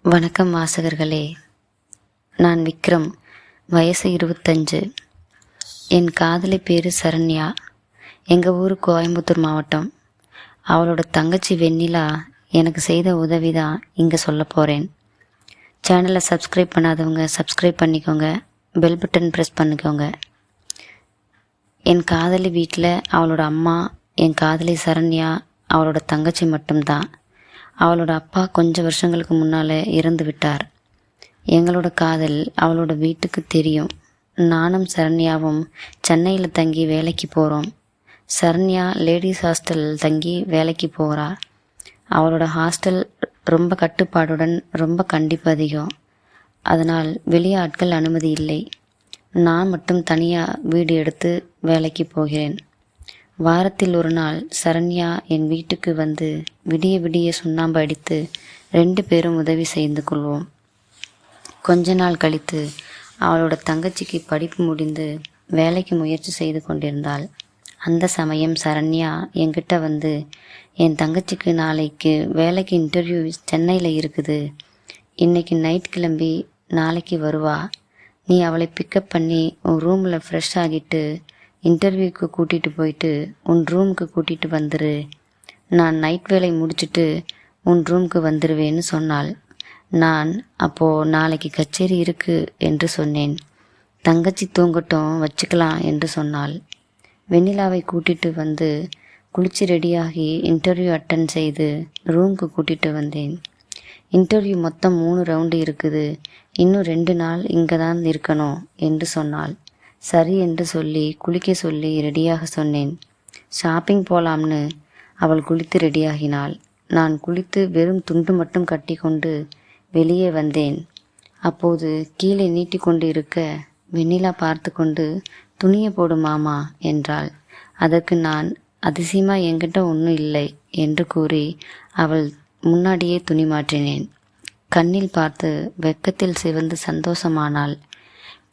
வணக்கம் வாசகர்களே. நான் விக்ரம். வயசு 25. என் காதலி பேர் சரண்யா. எங்கள் ஊர் கோயம்புத்தூர் மாவட்டம். அவளோட தங்கச்சி வெண்ணிலா எனக்கு செய்த உதவி தான் இங்கே சொல்ல போகிறேன். சேனலை சப்ஸ்கிரைப் பண்ணாதவங்க சப்ஸ்கிரைப் பண்ணிக்கோங்க. பெல் பட்டன் ப்ரெஸ் பண்ணிக்கோங்க. என் காதலி வீட்டில் அவளோட அம்மா, என் காதலி சரண்யா, அவளோட தங்கச்சி மட்டும்தான். அவளோட அப்பா கொஞ்சம் வருஷங்களுக்கு முன்னால் இறந்து விட்டார். எங்களோட காதல் அவளோட வீட்டுக்கு தெரியும். நானும் சரண்யாவும் சென்னையில் தங்கி வேலைக்கு போகிறோம். சரண்யா லேடிஸ் ஹாஸ்டல் தங்கி வேலைக்கு போகிறா. அவளோட ஹாஸ்டல் ரொம்ப கட்டுப்பாடுடன், ரொம்ப கண்டிப்பு அதிகம். அதனால் வெளியே ஆட்கள் அனுமதி இல்லை. நான் மட்டும் தனியாக வீடு எடுத்து வேலைக்கு போகிறேன். வாரத்தில் ஒரு நாள் சரண்யா என் வீட்டுக்கு வந்து விடிய விடிய சுண்ணாம்பு அடித்து 2 பேரும் உதவி செய்து கொள்வோம். கொஞ்ச நாள் கழித்து அவளோட தங்கச்சிக்கு படிப்பு முடிந்து வேலைக்கு முயற்சி செய்து கொண்டிருந்தாள். அந்த சமயம் சரண்யா என்கிட்ட வந்து, என் தங்கச்சிக்கு நாளைக்கு வேலைக்கு இன்டர்வியூ சென்னையில் இருக்குது, இன்னைக்கு நைட் கிளம்பி நாளைக்கு வருவா, நீ அவளை பிக்கப் பண்ணி உன் ரூமில் ஃப்ரெஷ் ஆகிட்டு இன்டர்வியூக்கு கூட்டிகிட்டு போயிட்டு உன் ரூமுக்கு கூட்டிகிட்டு வந்துரு, நான் நைட் வேலை முடிச்சுட்டு உன் ரூமுக்கு வந்துடுவேன்னு சொன்னாள். நான் அப்போது நாளைக்கு கச்சேரி இருக்குது என்று சொன்னேன். தங்கச்சி தூங்கட்டும், வச்சுக்கலாம் என்று சொன்னாள். வெண்ணிலாவை கூட்டிகிட்டு வந்து குளிச்சு ரெடியாகி இன்டர்வியூ அட்டன் செய்து ரூமுக்கு கூட்டிகிட்டு வந்தேன். இன்டர்வியூ மொத்தம் 3 ரவுண்டு இருக்குது, இன்னும் 2 நாள் இங்கே தான் இருக்கணும் என்று சொன்னாள். சரி என்று சொல்லி குளிக்க சொல்லி ரெடியாக சொன்னேன். ஷாப்பிங் போகலாம்னு அவள் குளித்து ரெடியாகினாள். நான் குளித்து வெறும் துண்டு மட்டும் கட்டி கொண்டு வெளியே வந்தேன். அப்போது கீழே நீட்டி கொண்டு இருக்க வெண்ணிலா பார்த்து கொண்டு, துணியை போடு மாமா என்றாள். அதற்கு நான், அதிசயமாக என்கிட்ட ஒன்றும் இல்லை என்று கூறி அவள் முன்னாடியே துணி மாற்றினேன். கண்ணில் பார்த்து வெக்கத்தில் சிவந்து சந்தோஷமானாள்.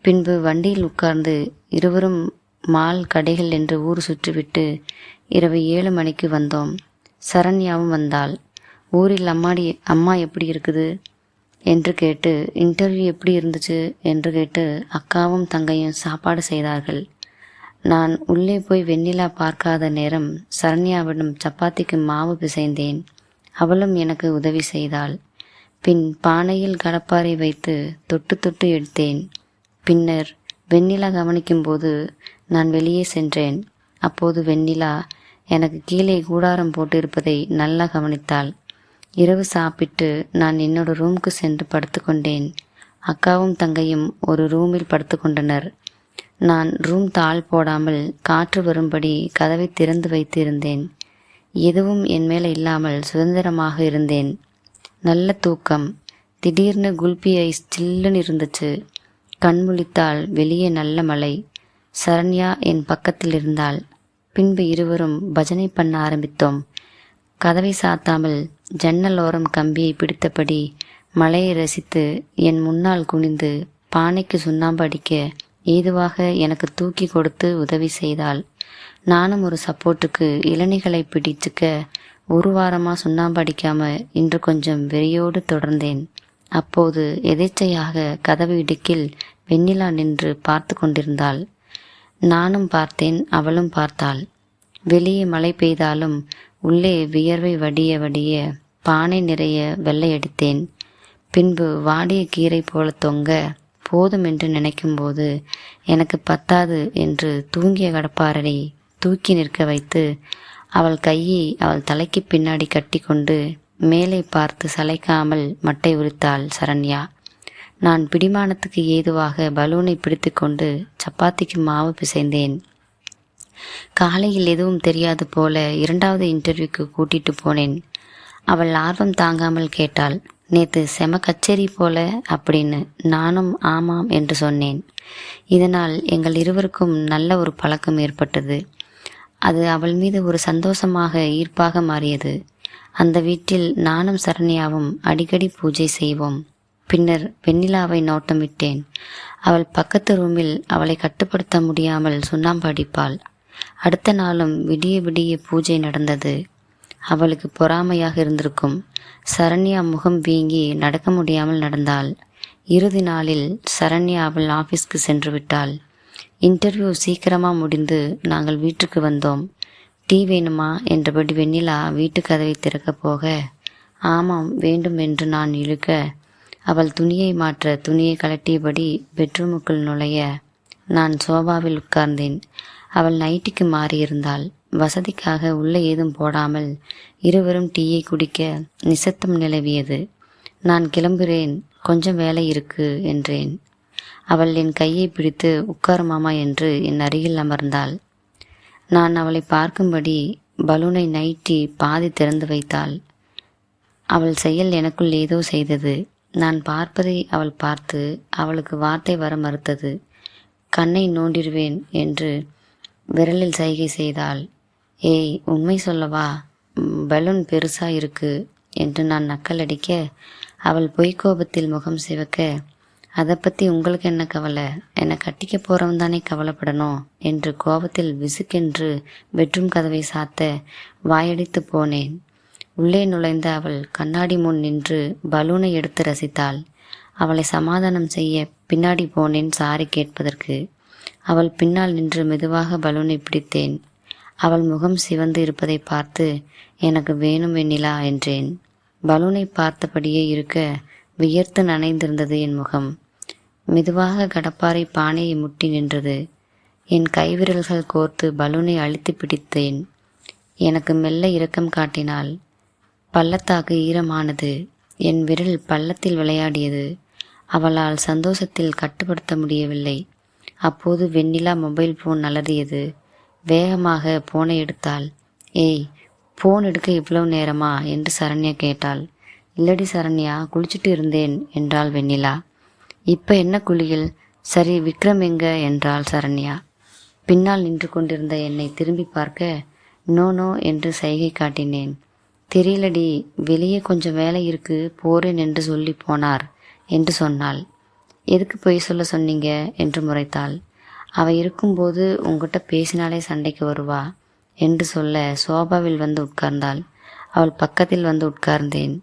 பின்பு வண்டியில் உட்கார்ந்து இருவரும் மால், கடைகள் என்று ஊர் சுற்றிவிட்டு இரவு 7 மணிக்கு வந்தோம். சரண்யாவும் வந்தாள். ஊரில் அம்மா எப்படி இருக்குது என்று கேட்டு, இன்டர்வியூ எப்படி இருந்துச்சு என்று கேட்டு அக்காவும் தங்கையும் சாப்பாடு செய்தார்கள். நான் உள்ளே போய் வெண்ணிலா பார்க்காத நேரம் சரண்யாவிடம் சப்பாத்திக்கு மாவு பிசைந்தேன். அவளும் எனக்கு உதவி செய்தாள். பின் பானையில் கடப்பாரை வைத்து தொட்டு தொட்டு எடுத்தேன். பின்னர் வெண்ணிலா கவனிக்கும்போது நான் வெளியே சென்றேன். அப்போது வெண்ணிலா எனக்கு கீழே கூடாரம் போட்டு இருப்பதை நல்லா கவனித்தாள். இரவு சாப்பிட்டு நான் என்னோட ரூமுக்கு சென்று படுத்து கொண்டேன். அக்காவும் தங்கையும் ஒரு ரூமில் படுத்து கொண்டனர். நான் ரூம் தாள் போடாமல் காற்று வரும்படி கதவை திறந்து வைத்து இருந்தேன். எதுவும் என் மேலே இல்லாமல் சுதந்திரமாக இருந்தேன். நல்ல தூக்கம். திடீர்னு குல்பி ஐஸ் சில்லுன்னு இருந்துச்சு. கண் முழித்தால் வெளியே நல்ல மழை. சரண்யா என் பக்கத்தில் இருந்தாள். பின்பு இருவரும் பஜனை பண்ண ஆரம்பித்தோம். கதவை சாத்தாமல் ஜன்னல் ஓரம் கம்பியை பிடித்தபடி மழையை ரசித்து என் முன்னால் குனிந்து பானைக்கு சுண்ணாம்பு அடிக்க ஏதுவாக எனக்கு தூக்கி கொடுத்து உதவி செய்தாள். நானும் ஒரு சப்போர்ட்டுக்கு இளநிகளை பிடிச்சுக்க 1 வாரமாக சுண்ணாம்பு அடிக்காம இன்று கொஞ்சம் வெறியோடு தொடர்ந்தேன். அப்போது எதேச்சையாக கதவு இடுக்கில் வெண்ணிலா நின்று பார்த்து கொண்டிருந்தாள். நானும் பார்த்தேன், அவளும் பார்த்தாள். வெளியே மழை பெய்தாலும் உள்ளே வியர்வை வடிய வடிய பானை நிறைய வெள்ளையடித்தேன். பின்பு வாடிய கீரை போல தொங்க போதும் என்று நினைக்கும்போது எனக்கு பத்தாது என்று தூங்கிய கடப்பாரை தூக்கி நிற்க வைத்து அவள் கையை அவள் தலைக்கு பின்னாடி கட்டி கொண்டு மேலே பார்த்து சளைக்காமல் மட்டை உரித்தாள் சரண்யா. நான் பிடிமானத்துக்கு ஏதுவாக பலூனை பிடித்து கொண்டு சப்பாத்திக்கு மாவு பிசைந்தேன். காலையில் எதுவும் தெரியாது போல 2வது இன்டர்வியூக்கு கூட்டிட்டு போனேன். அவள் ஆர்வம் தாங்காமல் கேட்டாள், நேற்று செம கச்சேரி போல அப்படின்னு. நானும் ஆமாம் என்று சொன்னேன். இதனால் எங்கள் இருவருக்கும் நல்ல ஒரு பழக்கம் ஏற்பட்டது. அது அவள் மீது ஒரு சந்தோஷமாக ஈர்ப்பாக மாறியது. அந்த வீட்டில் நானும் சரண்யாவும் அடிக்கடி பூஜை செய்வோம். பின்னர் வெண்ணிலாவை நோட்டமிட்டேன். அவள் பக்கத்து ரூமில் அவளை கட்டுப்படுத்த முடியாமல் சுண்ணாம்பு அடிப்பாள். அடுத்த நாளும் விடிய விடிய பூஜை நடந்தது. அவளுக்கு பொறாமையாக இருந்திருக்கும். சரண்யா முகம் வீங்கி நடக்க முடியாமல் நடந்தாள். இறுதி நாளில் சரண்யா அவள் ஆஃபீஸ்க்கு சென்று விட்டாள். இன்டர்வியூ சீக்கிரமாக முடிந்து நாங்கள் வீட்டுக்கு வந்தோம். டீ வேணுமா என்றபடி வெண்ணிலா வீட்டு கதவை திறக்கப் போக, ஆமாம் வேண்டும் என்று நான் இழுக்க, அவள் துணியை மாற்ற துணியை கலட்டியபடி பெட்ரூமுக்குள் நுழைய நான் சோபாவில் உட்கார்ந்தேன். அவள் நைட்டிக்கு மாறியிருந்தாள். வசதிக்காக உள்ளே ஏதும் போடாமல் இருவரும் டீயை குடிக்க நிசத்தம் நிலவியது. நான் கிளம்புகிறேன், கொஞ்சம் வேலை இருக்கு என்றேன். அவள் என் கையை பிடித்து உட்காரு மாமா என்று என் அருகில் அமர்ந்தாள். நான் அவளை பார்க்கும்படி பலூனை நைட்டி பாதி திறந்து வைத்தாள். அவள் செயல் எனக்குள் ஏதோ செய்தது. நான் பார்ப்பதை அவள் பார்த்து அவளுக்கு வார்த்தை வர மறுத்தது. கண்ணை நோண்டிடுவேன் என்று விரலில் சைகை செய்தாள். ஏய், உண்மை சொல்லவா, பலூன் பெருசா இருக்கு என்று நான் நக்கல் அடிக்க, அவள் பொய்க்கோபத்தில் முகம் சிவக்க, அதை பற்றி உங்களுக்கு என்ன கவலை, என்னை கட்டிக்க போகிறவன் தானே கவலைப்படணும் என்று கோபத்தில் விசுக்கென்று பெட்ரூம் கதவை சாத்த வாயடித்து போனேன். உள்ளே நுழைந்த அவள் கண்ணாடி முன் நின்று பலூனை எடுத்து ரசித்தாள். அவளை சமாதானம் செய்ய பின்னாடி போனேன் சாரி கேட்பதற்கு. அவள் பின்னால் நின்று மெதுவாக பலூனை பிடித்தேன். அவள் முகம் சிவந்து இருப்பதை பார்த்து, எனக்கு வேணும் வெண்ணிலா என்றேன். பலூனை பார்த்தபடியே இருக்க வியர்த்து நனைந்திருந்தது என் முகம். மெதுவாக கடப்பாறை பானையை முட்டி நின்றது. என் கைவிரல்கள் கோர்த்து பலூனை அழுத்தி பிடித்தேன். எனக்கு மெல்ல இரக்கம் காட்டினாள். பள்ளத்தாக்கு ஈரமானது. என் விரல் பள்ளத்தில் விளையாடியது. அவளால் சந்தோஷத்தில் கட்டுப்படுத்த முடியவில்லை. அப்போது வெண்ணிலா மொபைல் ஃபோன் அலறியது. வேகமாக போனை எடுத்தாள். ஏய், ஃபோன் எடுக்க இவ்வளவு நேரமா என்று சரண்யா கேட்டாள். இல்லடி சரண்யா, குளிச்சுட்டு இருந்தேன் என்றாள் வெண்ணிலா. இப்போ என்ன குளியல்? சரி, விக்ரம் எங்க என்றாள் சரண்யா. பின்னால் நின்று கொண்டிருந்த என்னை திரும்பி பார்க்க நோ என்று சைகை காட்டினேன். தெரியலடி, வெளியே கொஞ்சம் வேலை இருக்கு, போறேன் என்று சொல்லி போனார் என்று சொன்னாள். எதுக்கு பொய் சொல்ல சொன்னீங்க என்று முறைத்தாள். அவ இருக்கும்போது உங்ககிட்ட பேசினாலே சண்டைக்கு வருவா என்று சொல்ல சோபாவில் வந்து உட்கார்ந்தாள். அவள் பக்கத்தில் வந்து உட்கார்ந்தேன்.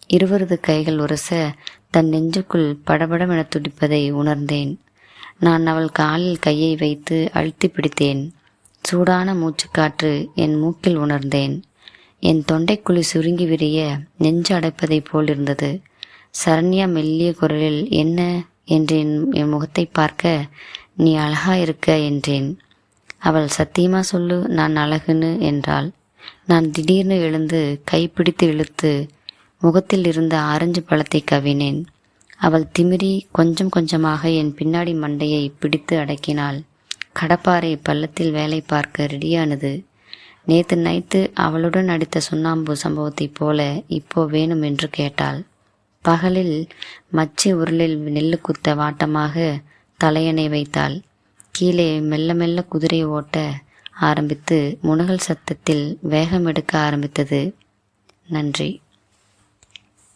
இருவரது கைகள் உரச தன் நெஞ்சுக்குள் படபடமென துடிப்பதை உணர்ந்தேன். நான் அவள் காலில் கையை வைத்து அழுத்தி பிடித்தேன். சூடான மூச்சுக்காற்று என் மூக்கில் உணர்ந்தேன். என் தொண்டைக்குழி சுருங்கி விரிய நெஞ்சு அடைப்பதை போல் இருந்தது. சரண்யா மெல்லிய குரலில் என்ன என்று என் முகத்தை பார்க்க, நீ அழகா இருக்க என்றேன். அவள் சத்தியமா சொல்லு, நான் அழகுன்னு என்றாள். நான் திடீர்னு எழுந்து கைப்பிடித்து இழுத்து முகத்தில் இருந்த ஆரஞ்சு பழத்தை கவினேன். அவள் திமிரி கொஞ்சம் கொஞ்சமாக என் பின்னாடி மண்டையை பிடித்து அடக்கினாள். கடப்பாறை பள்ளத்தில் வேலை பார்க்க ரெடியானது. நேற்று நைட்டு அவளுடன் அடித்த சுண்ணாம்பு சம்பவத்தைப் போல இப்போ வேணும் என்று கேட்டாள். பகலில் மச்சி உருளில் நெல்லு குத்த வாட்டமாக தலையணை வைத்தாள். கீழே மெல்ல மெல்ல குதிரை ஓட்ட ஆரம்பித்து முனகல் சத்தத்தில் வேகம் எடுக்க ஆரம்பித்தது. நன்றி.